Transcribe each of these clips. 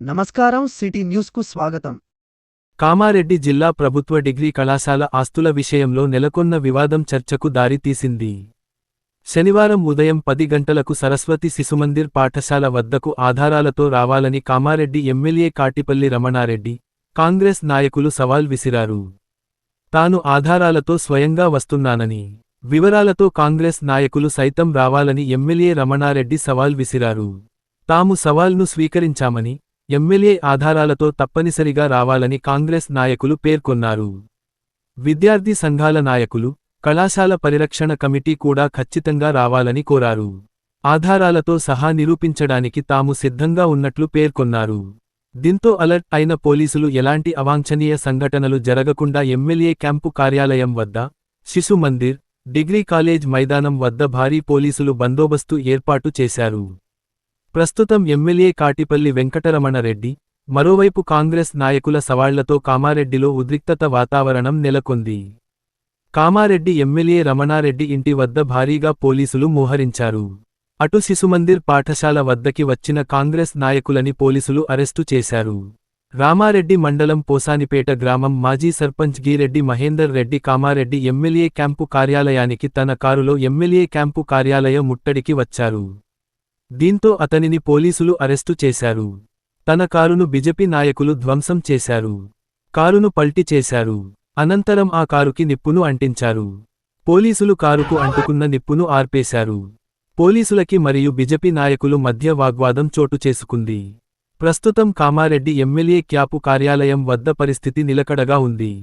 నమస్కారం సిటీ న్యూస్కు స్వాగతం. కామారెడ్డి జిల్లా ప్రభుత్వ డిగ్రీ కళాశాల ఆస్తుల విషయంలో నెలకొన్న వివాదం చర్చకు దారితీసింది. శనివారం ఉదయం 10 గంటలకు సరస్వతి శిశుమందిర్ పాఠశాల వద్దకు ఆధారాలతో రావాలని కామారెడ్డి ఎమ్మెల్యే కాటిపల్లి రమణారెడ్డి, కాంగ్రెస్ నాయకులు సవాల్ విసిరారు. తాను ఆధారాలతో స్వయంగా వస్తున్నానని, వివరాలతో కాంగ్రెస్ నాయకులు సైతం రావాలని ఎమ్మెల్యే రమణారెడ్డి సవాల్ విసిరారు. తాము సవాల్ను స్వీకరించామని, ఎమ్మెల్యే ఆధారాలతో తప్పనిసరిగా రావాలని కాంగ్రెస్ నాయకులు పేర్కొన్నారు. విద్యార్థి సంఘాల నాయకులు, కళాశాల పరిరక్షణ కమిటీ కూడా ఖచ్చితంగా రావాలని కోరారు. ఆధారాలతో సహా నిరూపించడానికి తాము సిద్ధంగా ఉన్నట్లు పేర్కొన్నారు. దీంతో అలర్ట్ అయిన పోలీసులు ఎలాంటి అవాంఛనీయ సంఘటనలు జరగకుండా ఎమ్మెల్యే క్యాంపు కార్యాలయం వద్ద, శిశు మందిర్, డిగ్రీ కాలేజ్ మైదానం వద్ద భారీ పోలీసులు బందోబస్తు ఏర్పాటు చేశారు. ప్రస్తుతం ఎమ్మెల్యే కాటిపల్లి వెంకటరమణరెడ్డి, మరోవైపు కాంగ్రెస్ నాయకుల సవాళ్లతో కామారెడ్డిలో ఉద్రిక్తత వాతావరణం నెలకొంది. కామారెడ్డి ఎమ్మెల్యే రమణారెడ్డి ఇంటి వద్ద భారీగా పోలీసులు మోహరించారు. అటు శిశుమందిర్ పాఠశాల వద్దకి వచ్చిన కాంగ్రెస్ నాయకులని పోలీసులు అరెస్టు చేశారు. రామారెడ్డి మండలం పోసానిపేట గ్రామం మాజీ సర్పంచ్ గిరెడ్డి మహేందర్ రెడ్డి కామారెడ్డి ఎమ్మెల్యే క్యాంపు కార్యాలయానికి తన కారులో ఎమ్మెల్యే క్యాంపు కార్యాలయ ముట్టడికి వచ్చారు. దీంతో అతనిని పోలీసులు అరెస్టు చేశారు. తన కారును బీజేపీ నాయకులు ధ్వంసం చేశారు. కారును పల్టీ చేశారు. అనంతరం ఆ కారుకి నిప్పును అంటించారు. పోలీసులు కారుకు అంటుకున్న నిప్పును ఆర్పేశారు. పోలీసులకి మరియు బీజేపీ నాయకులు మధ్య వాగ్వాదం చోటు చేసుకుంది. ప్రస్తుతం కామారెడ్డి ఎమ్మెల్యే క్యాంపు కార్యాలయం వద్ద పరిస్థితి నిలకడగా ఉంది.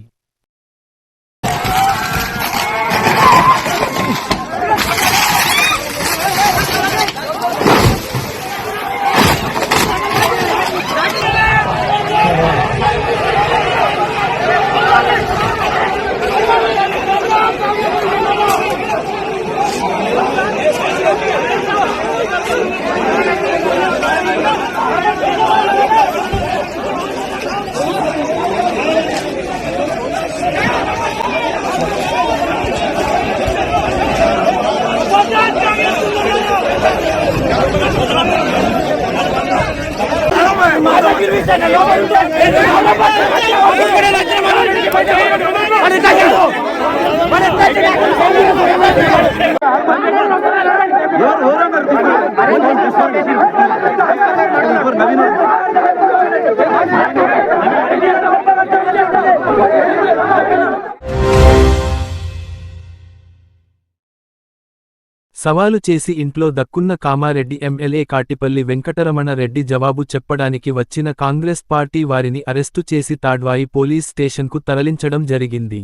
సవాలు చేసి ఇంట్లో దక్కున్న కామారెడ్డి ఎమ్మెల్యే కాటిపల్లి వెంకటరమణరెడ్డి జవాబు చెప్పడానికి వచ్చిన కాంగ్రెస్ పార్టీ వారిని అరెస్టు చేసి తాడ్వాయి పోలీస్ స్టేషన్కు తరలించడం జరిగింది.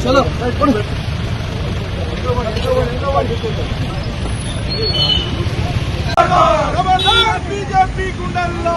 చలో బీజేపీ గుండెల్లో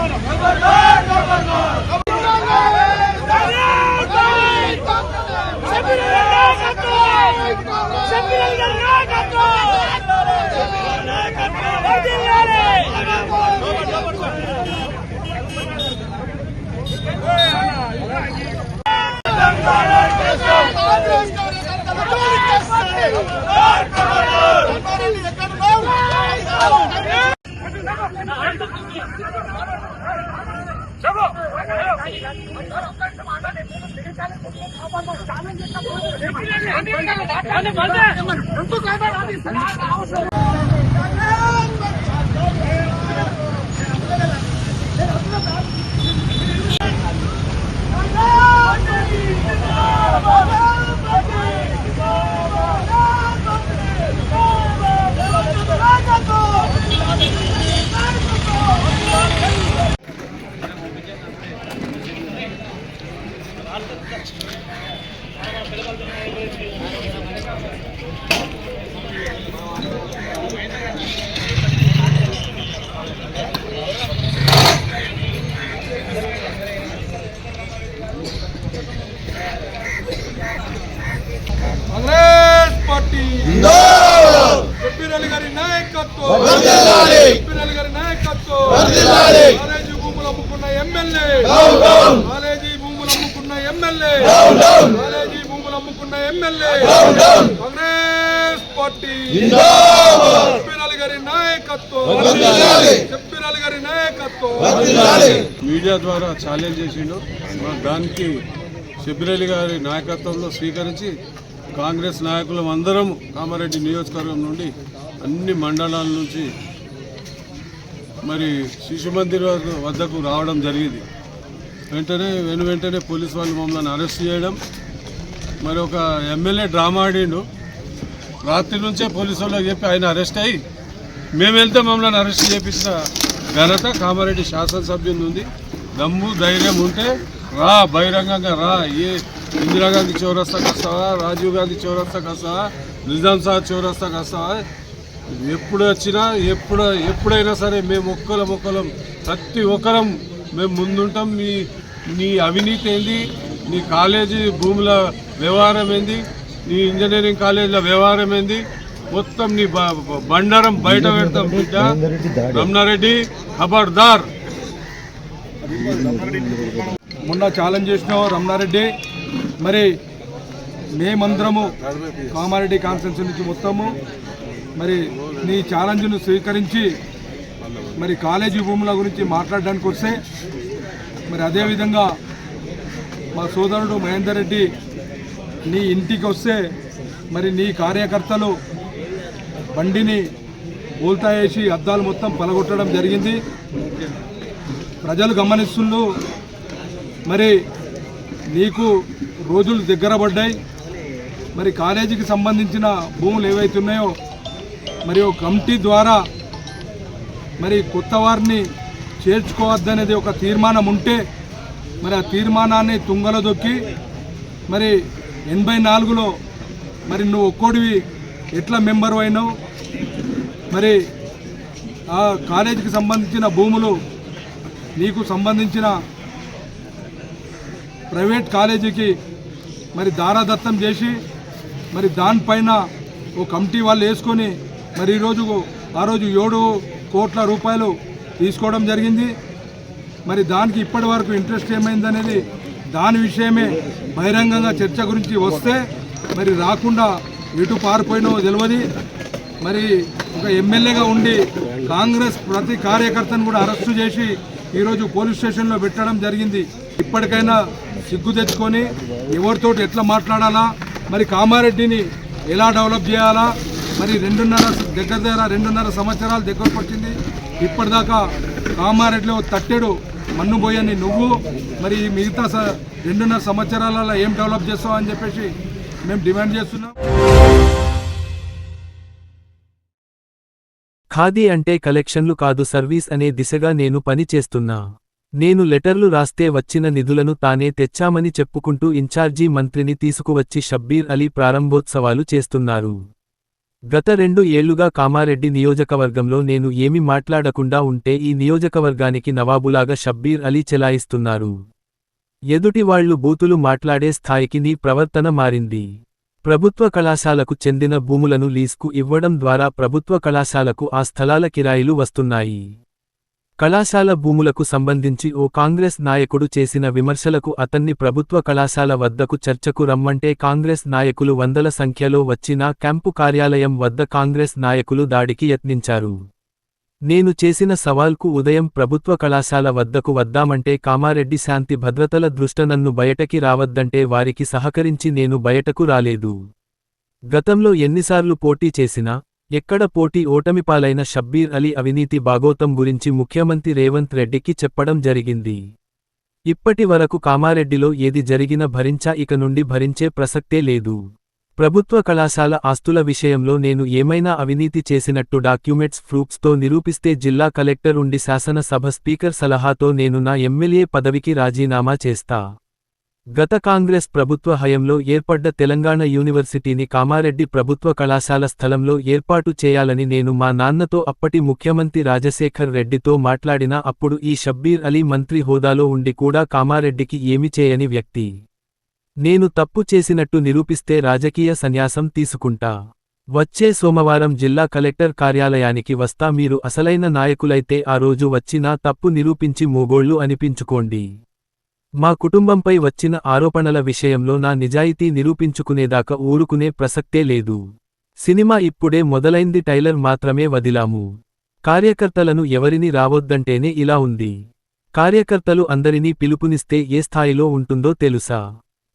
నాయకత్వం ఎంపీఎల్ గారి నాయకత్వం కాలేజీ భూములు అమ్ముకున్న ఎమ్మెల్యే కాలేజీ భూములు అమ్ముకున్న ఎమ్మెల్యే కాలేజీ భూములు అమ్ముకున్న ఎమ్మెల్యే కాంగ్రెస్ పార్టీ ఎంపీఎల్ గారి నాయకత్వం ఎంపీఎల్ గారి నాయకత్వం మీడియా ద్వారా ఛాలెంజ్ చేసిండు దానికి షబ్బీర్ అలీ గారి నాయకత్వంలో స్వీకరించి కాంగ్రెస్ నాయకులం అందరం కామారెడ్డి నియోజకవర్గం నుండి అన్ని మండలాల నుంచి మరి శిశు మందిర్ వద్దకు రావడం జరిగింది. వెంటనే పోలీసు వాళ్ళు మమ్మల్ని అరెస్ట్ చేయడం, మరి ఒక ఎమ్మెల్యే డ్రామా ఆడిండు. రాత్రి నుంచే పోలీసు వాళ్ళకి చెప్పి ఆయన అరెస్ట్ అయ్యి మేము వెళ్తే మమ్మల్ని అరెస్ట్ చేపించిన ఘనత కామారెడ్డి శాసనసభ్యులు ఉంది. దమ్ము ధైర్యం ఉంటే రా, బహిరంగంగా రా. ఇందిరాగాంధీ చౌరస్తాకి వస్తావా, రాజీవ్ గాంధీ చౌరస్తాకి వస్తావా, నిజాం సార్ చౌరస్తాకి వస్తావా, ఎప్పుడు వచ్చినా ఎప్పుడైనా సరే మేము ఒక్కలం ప్రతి ఒక్కరం మేము ముందుంటాం. నీ అవినీతి ఏంది, నీ కాలేజీ భూముల వ్యవహారం ఏంది, నీ ఇంజనీరింగ్ కాలేజీల వ్యవహారం ఏంది, మొత్తం నీ బండారం బయట పెడతాం బిడ్డ. రమణారెడ్డి ఖబర్దార్. మొన్న ఛాలెంజ్ చేసినావు రమణారెడ్డి. మరి మేమందరము కామారెడ్డి కాన్స్టిట్యున్సీ నుంచి మొత్తము మరి నీ ఛాలెంజ్ను స్వీకరించి మరి కాలేజీ భూముల గురించి మాట్లాడడానికి వస్తే, మరి అదేవిధంగా మా సోదరుడు మహేందర్ రెడ్డి నీ ఇంటికి వస్తే మరి నీ కార్యకర్తలు బండిని బోల్తా వేసి అద్దాలు మొత్తం పలగొట్టడం జరిగింది. ప్రజలు గమనిస్తుండ్రు. మరి నీకు రోజులు దగ్గర పడ్డాయి. మరి కాలేజీకి సంబంధించిన భూములు ఏవైతే ఉన్నాయో మరి ఒక కమిటీ ద్వారా మరి కొత్త వారిని చేర్చుకోవద్దనేది ఒక తీర్మానం ఉంటే, మరి ఆ తీర్మానాన్ని తుంగలో దొక్కి మరి 84లో మరి నువ్వు ఒక్కోడివి ఎట్లా మెంబర్ అయినావు, మరి ఆ కాలేజీకి సంబంధించిన భూములు నీకు సంబంధించిన ప్రైవేట్ కాలేజీకి మరి దారాదత్తం చేసి మరి దానిపైన ఓ కమిటీ వాళ్ళు వేసుకొని మరి ఆ రోజు 7 కోట్ల రూపాయలు తీసుకోవడం జరిగింది. మరి దానికి ఇప్పటి వరకు ఇంట్రెస్ట్ ఏమైందనేది దాని విషయమే బహిరంగంగా చర్చ గురించి వస్తే మరి రాకుండా ఎటు పారిపోయినో తెలియదు. మరి ఒక ఎమ్మెల్యేగా ఉండి కాంగ్రెస్ ప్రతి కార్యకర్తను కూడా అరెస్టు చేసి ఈరోజు పోలీస్ స్టేషన్లో పెట్టడం జరిగింది. ఇప్పటికైనా సిగ్గు తెచ్చుకొని ఎవరితోటి ఎట్లా మాట్లాడాలా, మరి కామారెడ్డిని ఎలా డెవలప్ చేయాలా, మరి 2.5 సంవత్సరాలు దగ్గరకు వచ్చింది. ఇప్పటిదాకా కామారెడ్డిలో తట్టెడు మన్ను పోయని నువ్వు మరి మిగతా 2.5 సంవత్సరాలలో ఏం డెవలప్ చేస్తావు అని చెప్పేసి మేము డిమాండ్ చేస్తున్నాం. ఖాదీ అంటే కలెక్షన్లు కాదు, సర్వీస్ అనే దిశగా నేను పని చేస్తున్నా. నేను లెటర్లు రాస్తే వచ్చిన నిధులను తానే తెచ్చామని చెప్పుకుంటూ ఇన్ఛార్జీ మంత్రిని తీసుకువచ్చి షబ్బీర్ అలీ ప్రారంభోత్సవాలు చేస్తున్నారు. గత 2 ఏళ్లుగా కామారెడ్డి నియోజకవర్గంలో నేను ఏమి మాట్లాడకుండా ఉంటే ఈ నియోజకవర్గానికి నవాబులాగా షబ్బీర్ అలీ చెలాయిస్తున్నారు. ఎదుటివాళ్లు బూతులు మాట్లాడే స్థాయికి నీ ప్రవర్తన మారింది. ప్రభుత్వ కళాశాలకు చెందిన భూములను లీజుకు ఇవ్వడం ద్వారా ప్రభుత్వ కళాశాలకు ఆ స్థలాల కిరాయిలు వస్తున్నాయి. కళాశాల భూములకు సంబంధించి ఓ కాంగ్రెస్ నాయకుడు చేసిన విమర్శలకు అతన్ని ప్రభుత్వ కళాశాల వద్దకు చర్చకు రమ్మంటే కాంగ్రెస్ నాయకులు వందల సంఖ్యలో వచ్చినా క్యాంపు కార్యాలయం వద్ద కాంగ్రెస్ నాయకులు దాడికి యత్నించారు. నేను చేసిన సవాల్కు ఉదయం ప్రభుత్వ కళాశాల వద్దకు వద్దామంటే కామారెడ్డి శాంతి భద్రతల దృష్ట్యా నన్ను బయటకి రావద్దంటే వారికి సహకరించి నేను బయటకు రాలేదు. గతంలో ఎన్నిసార్లు పోటీ చేసినా ఎక్కడ పోటీ ఓటమిపాలైన షబ్బీర్ అలీ అవినీతి బాగోతం గురించి ముఖ్యమంత్రి రేవంత్ రెడ్డికి చెప్పడం జరిగింది. ఇప్పటి వరకు కామారెడ్డిలో ఏది జరిగినా భరించా, ఇక నుండి భరించే ప్రసక్తే లేదు. ప్రభుత్వ కళాశాల ఆస్తుల విషయంలో నేను ఏమైనా అవినీతి చేసినట్టు డాక్యుమెంట్స్ ప్రూఫ్స్తో నిరూపిస్తే జిల్లా కలెక్టర్ ఉండి శాసనసభ స్పీకర్ సలహాతో నేను నా ఎమ్మెల్యే పదవికి రాజీనామా చేస్తా. గత కాంగ్రెస్ ప్రభుత్వ హయంలో ఏర్పడ్డ తెలంగాణ యూనివర్సిటీని కామారెడ్డి ప్రభుత్వ కళాశాల స్థలంలో ఏర్పాటు చేయాలని నేను మా నాన్నతో అప్పటి ముఖ్యమంత్రి రాజశేఖర్ రెడ్డితో మాట్లాడినా అప్పుడు ఈ షబ్బీర్ అలీ మంత్రి హోదాలో ఉండి కూడా కామారెడ్డికి ఏమి చేయని వ్యక్తి. నేను తప్పు చేసినట్టు నిరూపిస్తే రాజకీయ సన్యాసం తీసుకుంటా. వచ్చే సోమవారం జిల్లా కలెక్టర్ కార్యాలయానికి వస్తా. మీరు అసలైన నాయకులైతే ఆ రోజు వచ్చి నా తప్పు నిరూపించి మూగోళ్లు అనిపించుకోండి. మా కుటుంబంపై వచ్చిన ఆరోపణల విషయంలో నా నిజాయితీ నిరూపించుకునేదాకా ఊరుకునే ప్రసక్తే లేదు. సినిమా ఇప్పుడే మొదలైంది, టైలర్ మాత్రమే వదిలాము. కార్యకర్తలను ఎవరిని రావొద్దంటేనే ఇలా ఉంది. కార్యకర్తలు అందరినీ పిలుపునిస్తే ఏ స్థాయిలో ఉంటుందో తెలుసా?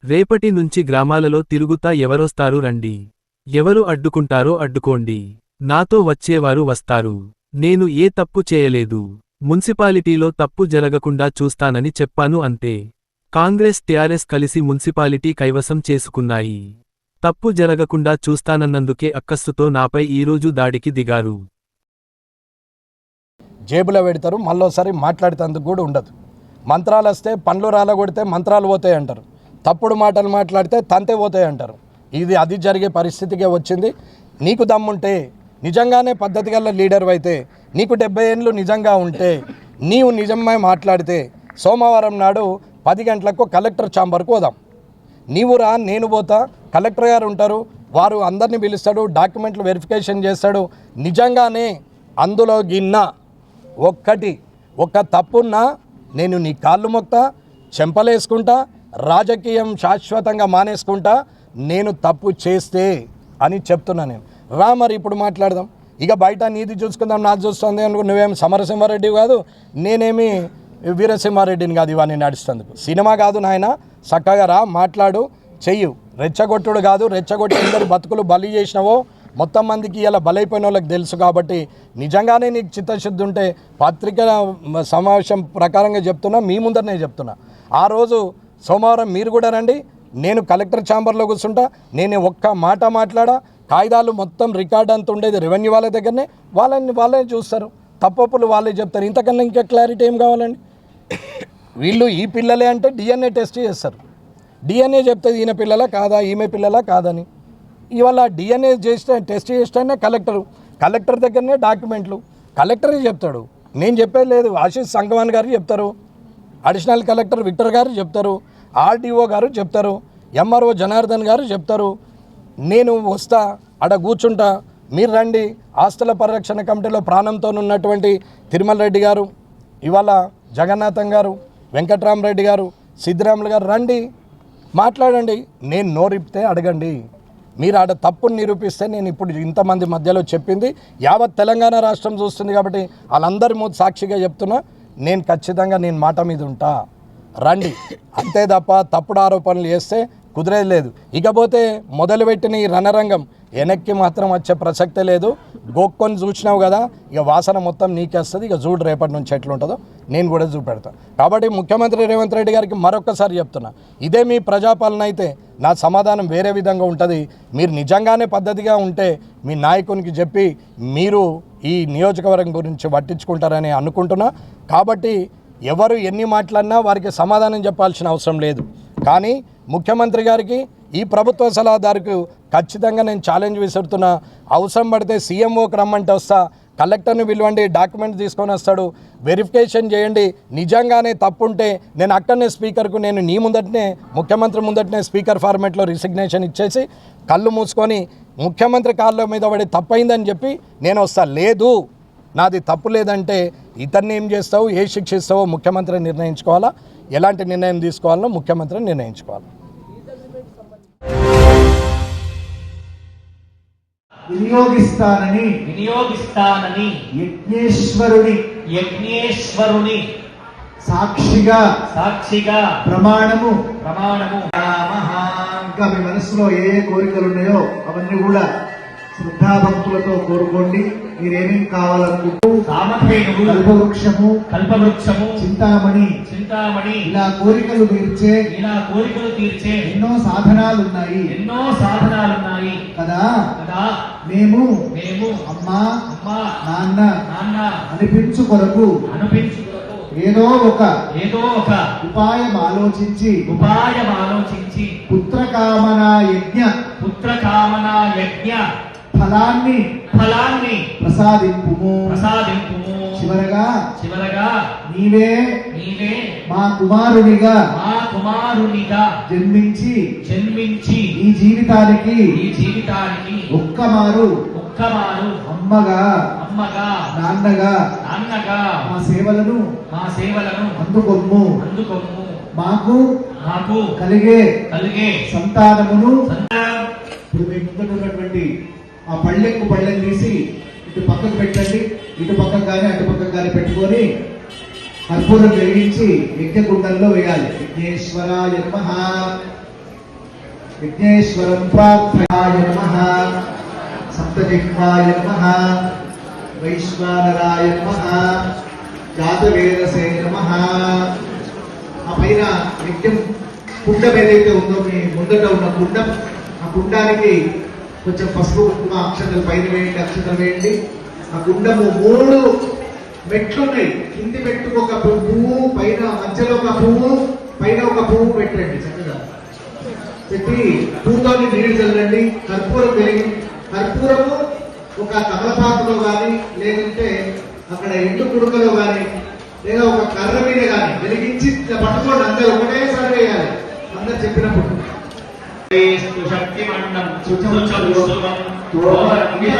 రేపటి నుంచి గ్రామాలలో తిరుగుతా. ఎవరొస్తారు రండి, ఎవరు అడ్డుకుంటారో అడ్డుకోండి. నాతో వచ్చేవారు వస్తారు. నేను ఏ తప్పు చేయలేదు. మున్సిపాలిటీలో తప్పు జరగకుండా చూస్తానని చెప్పాను అంతే. కాంగ్రెస్ టీఆర్ఎస్ కలిసి మున్సిపాలిటీ కైవసం చేసుకున్నాయి. తప్పు జరగకుండా చూస్తానన్నందుకే అక్కస్సుతో నాపై ఈరోజు దాడికి దిగారు. జేబులో పెడతారు, మళ్ళోసారి మాట్లాడేందుకు కూడా ఉండదు. మంత్రాలు వస్తే పండ్లు రాలగొడితే మంత్రాలు పోతాయి అంటారు. తప్పుడు మాటలు మాట్లాడితే తంతే పోతాయి అంటారు. అది జరిగే పరిస్థితికే వచ్చింది. నీకు దమ్ముంటే, నిజంగానే పద్ధతి గల లీడర్ అయితే, నీకు 70 ఏళ్ళు నిజంగా ఉంటే, నీవు నిజమే మాట్లాడితే సోమవారం నాడు 10 గంటలకు కలెక్టర్ ఛాంబర్కు పోదాం. నీవు రా, నేను పోతా. కలెక్టర్ గారు ఉంటారు, వారు అందరినీ పిలుస్తాడు, డాక్యుమెంట్లు వెరిఫికేషన్ చేస్తాడు. నిజంగానే అందులో ఒక్క తప్పున్నా నేను నీ కాళ్ళు మొక్తా, చెంపలేసుకుంటా, రాజకీయం శాశ్వతంగా మానేసుకుంటా నేను తప్పు చేస్తే అని చెప్తున్నా. నేను రా, మరి ఇప్పుడు మాట్లాడదాం. ఇక బయట నీది చూసుకుందాం, నాది చూస్తుంది అనుకో. నువ్వేమి సమరసింహారెడ్డి కాదు, నేనేమి వీరసింహారెడ్డిని కాదు. ఇవన్నీ నడుస్తుంది సినిమా కాదు నాయన. చక్కగా రా, మాట్లాడు, చెయ్యు. రెచ్చగొట్టుడు కాదు, రెచ్చగొట్టి అందరి బతుకులు బలి చేసినవో మొత్తం మందికి ఇలా బలైపోయిన వాళ్ళకి తెలుసు. కాబట్టి నిజంగానే నీకు చిత్తశుద్ధి ఉంటే పత్రిక సమావేశం ప్రకారంగా చెప్తున్నా, మీ ముందరనే చెప్తున్నా. ఆ రోజు సోమవారం మీరు కూడా రండి, నేను కలెక్టర్ ఛాంబర్లో కూర్చుంటా. నేను ఒక్క మాట మాట్లాడా, కాగితాలు మొత్తం రికార్డ్ అంత ఉండేది రెవెన్యూ వాళ్ళ దగ్గరనే. వాళ్ళే చూస్తారు, తప్పులు వాళ్ళే చెప్తారు. ఇంతకన్నా ఇంకా క్లారిటీ ఏం కావాలండి? వీళ్ళు ఈ పిల్లలే అంటే DNA టెస్ట్ చేస్తారు. DNA చెప్తుంది ఈయన పిల్లలా కాదా, ఈమె పిల్లలా కాదని. ఇవాళ DNA టెస్ట్ చేస్తేనే కలెక్టర్ దగ్గరనే డాక్యుమెంట్లు కలెక్టరే చెప్తాడు. నేను చెప్పేది లేదు. ఆశీష్ సంగవాన్ గారు చెప్తారు, అడిషనల్ కలెక్టర్ విక్టర్ గారు చెప్తారు, RDO గారు చెప్తారు, MRO జనార్దన్ గారు చెప్తారు. నేను వస్తా, అక్కడ కూర్చుంటా, మీరు రండి. ఆస్తుల పరిరక్షణ కమిటీలో ప్రాణంతో ఉన్నటువంటి తిరుమల రెడ్డి గారు, ఇవాళ జగన్నాథం గారు, వెంకట్రామరెడ్డి గారు, సిద్ధిరాములు గారు రండి, మాట్లాడండి. నేను నోరిపితే అడగండి. మీరు ఆడ తప్పును నిరూపిస్తే నేను ఇప్పుడు ఇంతమంది మధ్యలో చెప్పింది యావత్ తెలంగాణ రాష్ట్రం చూస్తుంది. కాబట్టి వాళ్ళందరి ముందు సాక్షిగా చెప్తున్నా, నేను ఖచ్చితంగా నేను మాట మీద ఉంటా. రండి, అంతే తప్ప తప్పుడు ఆరోపణలు చేస్తే కుదిరేది లేదు. ఇకపోతే మొదలుపెట్టిన ఈ రణరంగం వెనక్కి మాత్రం వచ్చే ప్రసక్తే లేదు. గోక్కొని చూసినావు కదా, ఇక వాసన మొత్తం నీకేస్తుంది. ఇక చూడు రేపటి నుంచి ఎట్లుంటుందో నేను కూడా చూపెడతాను. కాబట్టి ముఖ్యమంత్రి రేవంత్ రెడ్డి గారికి మరొకసారి చెప్తున్నా, ఇదే మీ ప్రజాపాలన అయితే నా సమాధానం వేరే విధంగా ఉంటుంది. మీరు నిజంగానే పద్ధతిగా ఉంటే మీ నాయకునికి చెప్పి మీరు ఈ నియోజకవర్గం గురించి పట్టించుకుంటారని అనుకుంటున్నా. కాబట్టి ఎవరు ఎన్ని మాట్లాడినా వారికి సమాధానం చెప్పాల్సిన అవసరం లేదు. కానీ ముఖ్యమంత్రి గారికి, ఈ ప్రభుత్వ సలహాదారుకు ఖచ్చితంగా నేను ఛాలెంజ్ విసురుతున్నా. అవసరం పడితే CMOకి రమ్మంటే వస్తా, కలెక్టర్ని పిలవండి, డాక్యుమెంట్ తీసుకొని వస్తాడు, వెరిఫికేషన్ చేయండి. నిజంగానే తప్పుంటే నేను అక్కడనే స్పీకర్కు, నేను నీ ముందటనే ముఖ్యమంత్రి ముందటనే స్పీకర్ ఫార్మేట్లో రిసిగ్నేషన్ ఇచ్చేసి కళ్ళు మూసుకొని ముఖ్యమంత్రి కాళ్ళ మీద పడి తప్పైందని చెప్పి నేను వస్తా. లేదు, నాది తప్పు లేదంటే ఇతన్ని ఏం చేస్తావు, ఏ శిక్షిస్తావో ముఖ్యమంత్రి నిర్ణయించుకోవాలా, ఎలాంటి నిర్ణయం తీసుకోవాలో ముఖ్యమంత్రి నిర్ణయించుకోవాలి. వినియోగిస్తానని యజ్ఞేశ్వరుని సాక్షిగా ప్రమాణము ఇంకా మీ మనసులో ఏ కోరికలు ఉన్నాయో అవన్నీ కూడా శ్రద్ధాభక్తులతో కోరుకోండి. మీరేమేమి కావాలనుకుంటూ కల్పవృక్షము చింతామణి ఇలా కోరికలు తీర్చే ఎన్నో సాధనాలు ఉన్నాయి కదా. మేము అమ్మా నాన్న అనిపించు కొరకు ఏదో ఒక ఉపాయం ఆలోచించి పుత్రకామనా యజ్ఞ ఫలాన్ని ప్రసాదింపుము చివరగా నీవే నీవే మా కుమారునిగా మా కుమారునిగా జన్మించి ఈ జీవితానికి ఒక్కమారు అమ్మగా నాన్నగా మా సేవలను అందుకొమ్ము మాకు కలిగే సంతానమును ఇప్పుడు మీ ముందు ఉన్నటువంటి ఆ పళ్ళెం తీసి ఇటు పక్కకు పెట్టండి, ఇటు పక్కకు కానీ అటు పక్కకు కానీ పెట్టుకొని కర్పూరం వెలిగించి యజ్ఞకుండంలో వేయాలి. విఘ్నేశ్వరాయ నమః, విఘ్నేశ్వరం ప్రార్థయాయ నమః, సప్తజిహ్వాయ నమః, వైశ్వానరాయ నమః, జాతవేదసే నమః. ఆ పైన యజ్ఞం కుండం ఏదైతే ఉందో మీ ముందట ఉన్న కుండం, ఆ కుండానికి కొంచెం పసుపు కుంకుమ అక్షతలు పైన వేయండి, అక్షతలు వేయండి. ఆ కుండము 3 మెట్లున్నాయి. కింది మెట్టుకు ఒక పువ్వు, పైన మధ్యలో ఒక పువ్వు, పైన ఒక పువ్వు పెట్టండి. చక్కగా పెట్టి పువ్వుతోని నీళ్లు చల్లండి. కర్పూరము ఒక తమలపాకులో కానీ లేకుంటే అక్కడ ఎండు కుడుకలో కానీ లేదా ఒక కర్ర మీద కానీ వెలిగించి పట్టుకోండి. అందరూ ఒకటేసారి వేయాలి, అందరు చెప్పినప్పుడు.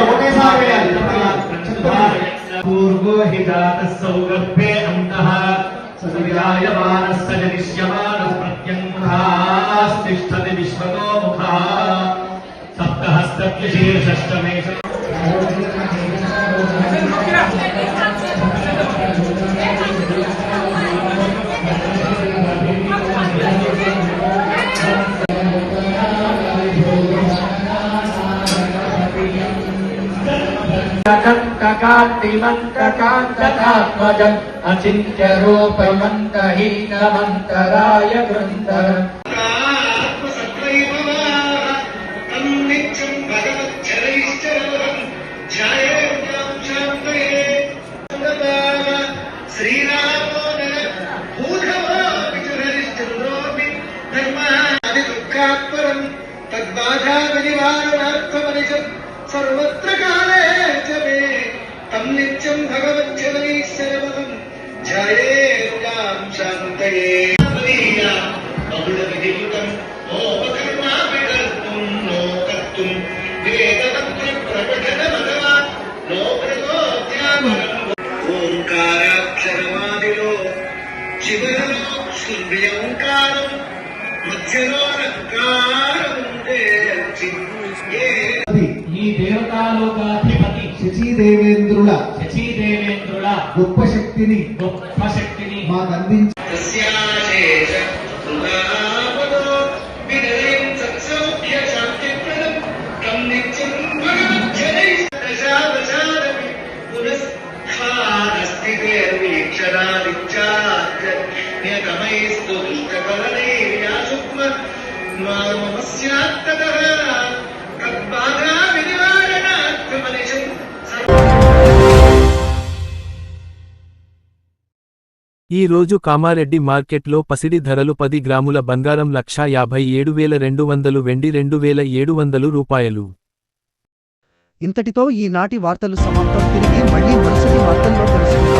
ఒకటేసారి వేయాలి. పూర్వో హి జాతః సౌగర్భే అంతః సవిజాయమానస్స జనిష్యమానః ప్రత్యంముఖాస్తిష్ఠతి విశ్వతో ముఖః సప్తహస్తస్య శీర్షష్టమే కాంతకాంతకాంతకాత్మజం అచింత్య రూపమంతహీనమంతరాయ గృంధరం सर्वत्र काले च मे तं नित्यं भगवच्छरणैश्वरपदं ध्यायेरुलां शान्तये बहुलविधियुतं नोपकर्माभिकर्तुं नो कर्तुं वेदमन्त्रप्रकटनभगवान् नो प्रतोऽध्यापनम् ओङ्काराक्षरमादिलो शिवरो शुभ्यङ्कारं मध्यलो रङ्कारं ఈ దేవతాలోకాధిపతి శచీదేవేంద్రుల గొప్ప శక్తిని మాకు అందించి ఈ రోజు కామారెడ్డి మార్కెట్లో పసిడి ధరలు 10 గ్రాముల బంగారం 1,57,200, వెండి 2,700 రూపాయలు. ఇంతటితో ఈనాటి వార్తలు సమాప్తం. తిరిగి మళ్ళీ మరుసటి వార్తల్లో కలుసుకుందాం.